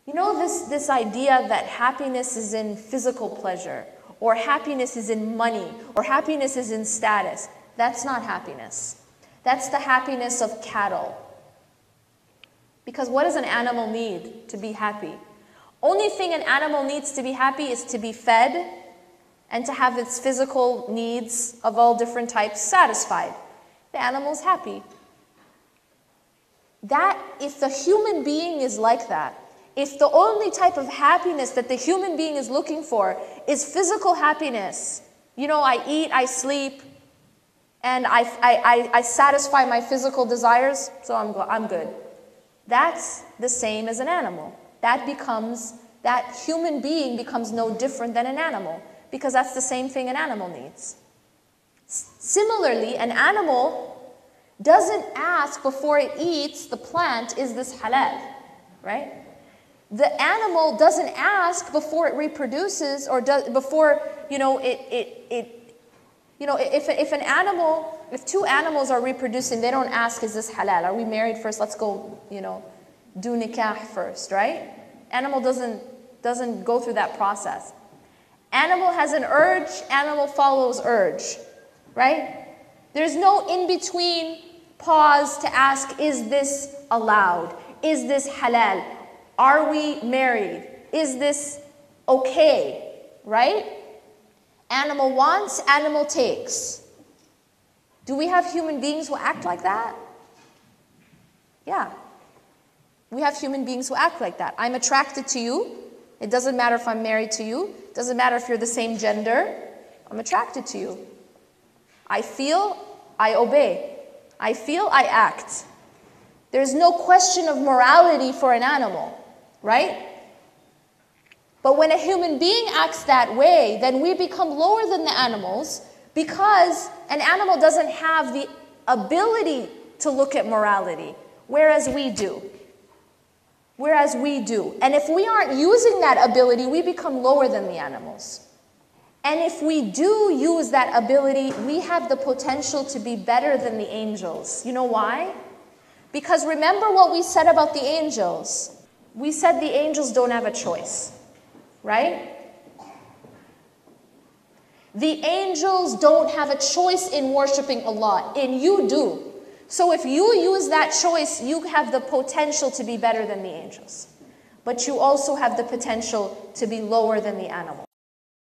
You know this idea that happiness is in physical pleasure, or happiness is in money, or happiness is in status. That's not happiness. That's the happiness of cattle. Because what does an animal need to be happy? Only thing an animal needs to be happy is to be fed and to have its physical needs of all different types satisfied. The animal's happy. That, if the human being is like that, if the only type of happiness that the human being is looking for is physical happiness, you know, I eat, I sleep, and I satisfy my physical desires, so I'm good. That's the same as an animal. That human being becomes no different than an animal, because that's the same thing an animal needs. Similarly, an animal doesn't ask before it eats the plant, is this halal, right? The animal doesn't ask before it reproduces, or before, if two animals are reproducing, they don't ask, is this halal? Are we married first? Let's go, do nikah first, right? Animal doesn't go through that process. Animal has an urge, animal follows urge, right? There's no in-between pause to ask, is this allowed? Is this halal? Are we married? Is this okay, right? Animal wants, animal takes. Do we have human beings who act like that? Yeah. We have human beings who act like that. I'm attracted to you. It doesn't matter if I'm married to you. It doesn't matter if you're the same gender. I'm attracted to you. I feel, I obey. I feel, I act. There's no question of morality for an animal, right? But when a human being acts that way, then we become lower than the animals, because an animal doesn't have the ability to look at morality, whereas we do. And if we aren't using that ability, we become lower than the animals. And if we do use that ability, we have the potential to be better than the angels. You know why? Because remember what we said about the angels. We said the angels don't have a choice, right? The angels don't have a choice in worshiping Allah, and you do. So if you use that choice, you have the potential to be better than the angels. But you also have the potential to be lower than the animals.